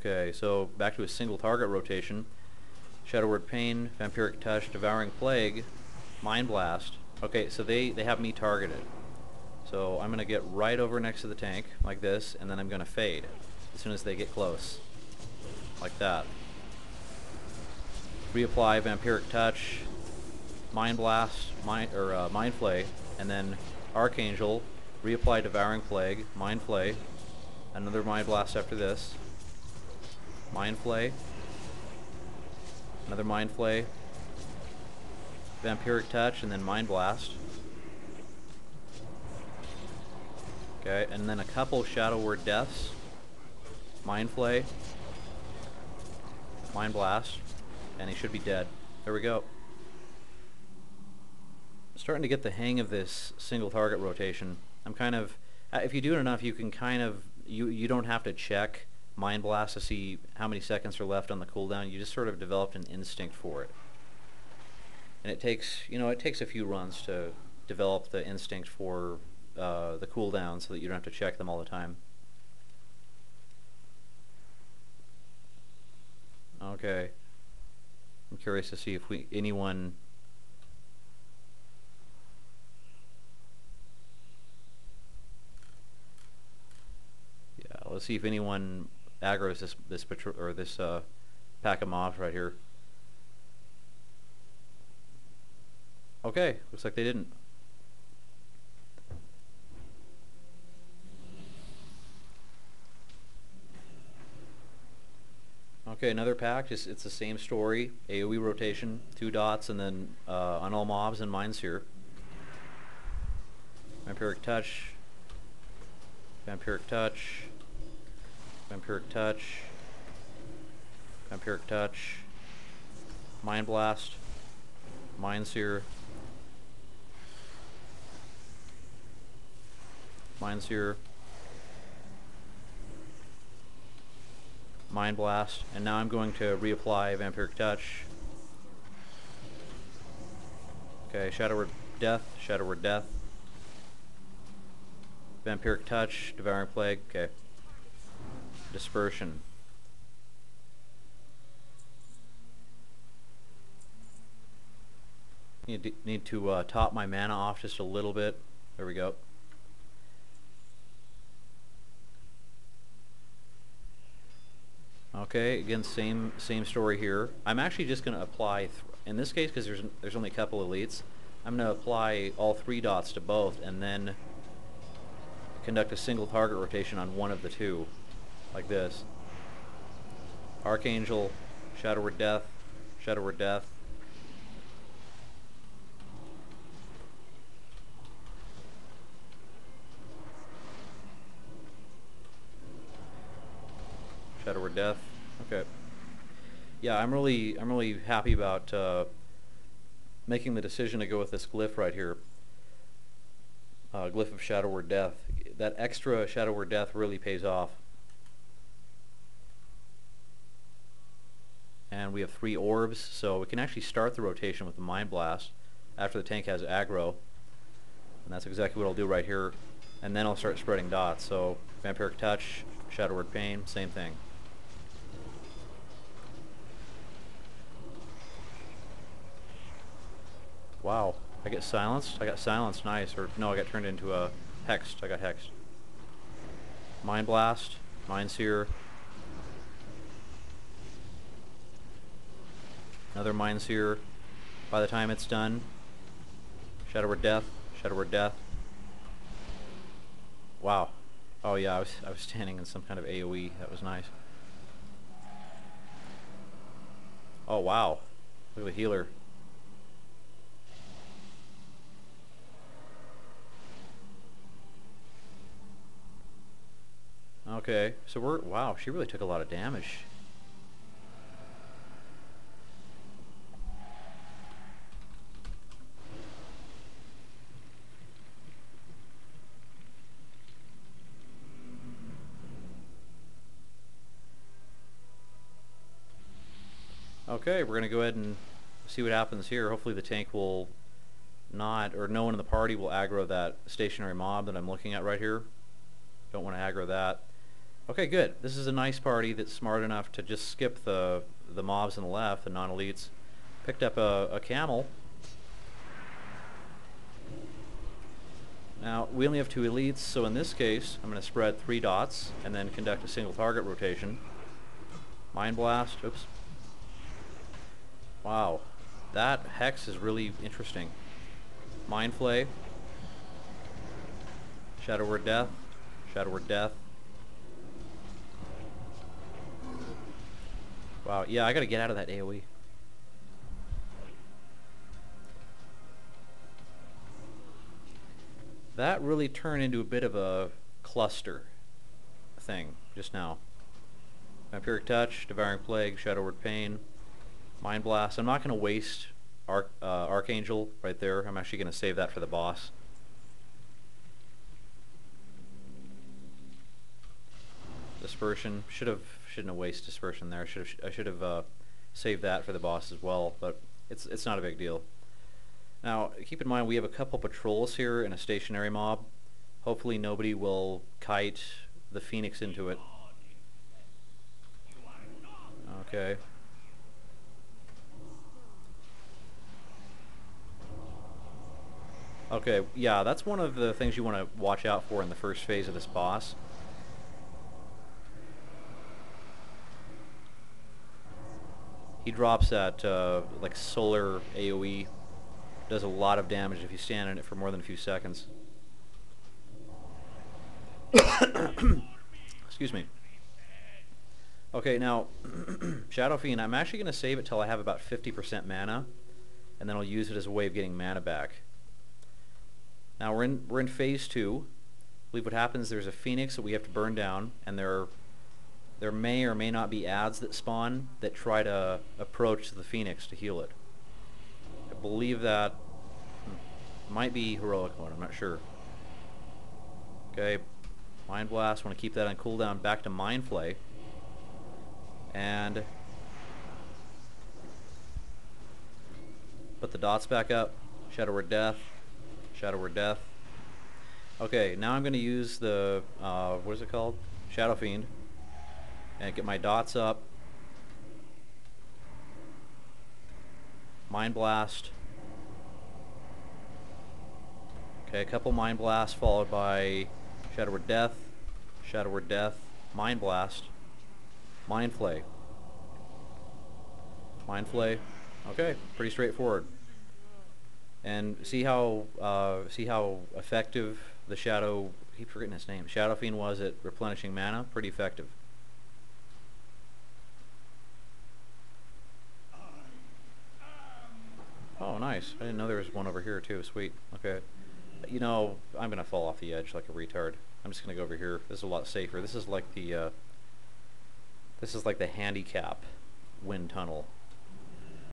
Okay, so back to a single target rotation. Shadow Word Pain, Vampiric Touch, Devouring Plague, Mind Blast. Okay, so they have me targeted. So I'm going to get right over next to the tank, like this, and then I'm going to fade as soon as they get close. Like that. Reapply Vampiric Touch, Mind Blast, Mind Flay, and then Archangel, reapply Devouring Plague, Mind Flay, another Mind Blast after this, Mind Flay, another Mind Flay, Vampiric Touch, and then Mind Blast. Okay, and then a couple Shadow Word Deaths, Mind Flay, Mind Blast, and he should be dead. There we go. Starting to get the hang of this single target rotation. I'm kind of, if you do it enough, you can kind of, you don't have to check Mind Blast to see how many seconds are left on the cooldown. You just sort of developed an instinct for it. And it takes, it takes a few runs to develop the instinct for the cooldown so that you don't have to check them all the time. Okay. I'm curious to see if anyone... Yeah, let's see if anyone aggroes this pack of mobs right here. Okay, looks like they didn't. Okay, another pack. It's the same story. AoE rotation, 2 dots, and then on all mobs and Mind Seer. Vampiric Touch. Vampiric Touch. Vampiric Touch. Vampiric Touch. Mind Blast. Mind Seer. Mind Seer. Mind Blast, and now I'm going to reapply Vampiric Touch. Okay, Shadow Word Death, Shadow Word Death. Vampiric Touch, Devouring Plague, okay. Dispersion. Need to top my mana off just a little bit. There we go. Okay, again, same story here. I'm actually just going to apply, in this case, because there's only a couple elites, I'm going to apply all 3 dots to both, and then conduct a single target rotation on one of the 2, like this. Archangel, Shadow Word Death, Shadow Word Death. Shadow Word Death. Okay. Yeah, I'm really happy about making the decision to go with this glyph right here. Glyph of Shadow Word Death. That extra Shadow Word Death really pays off. And we have 3 orbs, so we can actually start the rotation with the Mind Blast after the tank has aggro. And that's exactly what I'll do right here. And then I'll start spreading dots. So Vampiric Touch, Shadow Word Pain, same thing. Wow, I get silenced? I got silenced, nice. Or no, I got turned into a hexed. I got hexed. Mind Blast, Mind Seer. Another Mind Seer. By the time it's done, Shadow Word Death, Shadow Word Death. Wow. Oh yeah, I was standing in some kind of AoE. That was nice. Oh wow. Look at the healer. Okay, so wow, she really took a lot of damage. Okay, we're going to go ahead and see what happens here. Hopefully the tank will not, or no one in the party will aggro that stationary mob that I'm looking at right here. Don't want to aggro that. Okay, good. This is a nice party that's smart enough to just skip the mobs on the left, the non-elites. Picked up a camel. Now, we only have 2 elites, so in this case, I'm going to spread 3 dots and then conduct a single target rotation. Mind Blast. Oops. Wow. That hex is really interesting. Mind Flay. Shadow Word Death. Shadow Word Death. Wow, yeah, I gotta get out of that AoE. That really turned into a bit of a cluster thing just now. Vampiric Touch, Devouring Plague, Shadow Word Pain, Mind Blast. I'm not going to waste Archangel right there. I'm actually going to save that for the boss. Dispersion. Shouldn't have wasted Dispersion there. I should have saved that for the boss as well, but it's not a big deal. Now, keep in mind we have a couple patrols here and a stationary mob. Hopefully nobody will kite the Phoenix into it. Okay. Okay, yeah, that's one of the things you want to watch out for in the first phase of this boss. He drops that like solar AoE. Does a lot of damage if you stand in it for more than a few seconds. Excuse me. Okay, now Shadow Fiend, I'm actually going to save it till I have about 50% mana, and then I'll use it as a way of getting mana back. Now we're in phase 2. I believe what happens, there's a Phoenix that we have to burn down, and there may or may not be ads that spawn that try to approach the Phoenix to heal it. I believe that might be heroic mode, I'm not sure. Okay, Mind Blast, want to keep that on cooldown, back to Mind Flay. And put the dots back up, Shadow Word Death, Shadow Word Death. Okay, now I'm going to use the, what is it called? Shadow Fiend. And get my dots up. Mind Blast. Okay, a couple Mind Blasts followed by Shadow Word Death, Shadow Word Death, Mind Blast, Mind Flay. Mind Flay. Okay, pretty straightforward. And see how effective the Shadow, I keep forgetting his name, Shadow Fiend was at replenishing mana? Pretty effective. Oh, nice. I didn't know there was one over here too. Sweet. Okay. You know, I'm gonna fall off the edge like a retard. I'm just gonna go over here. This is a lot safer. This is like the handicap wind tunnel.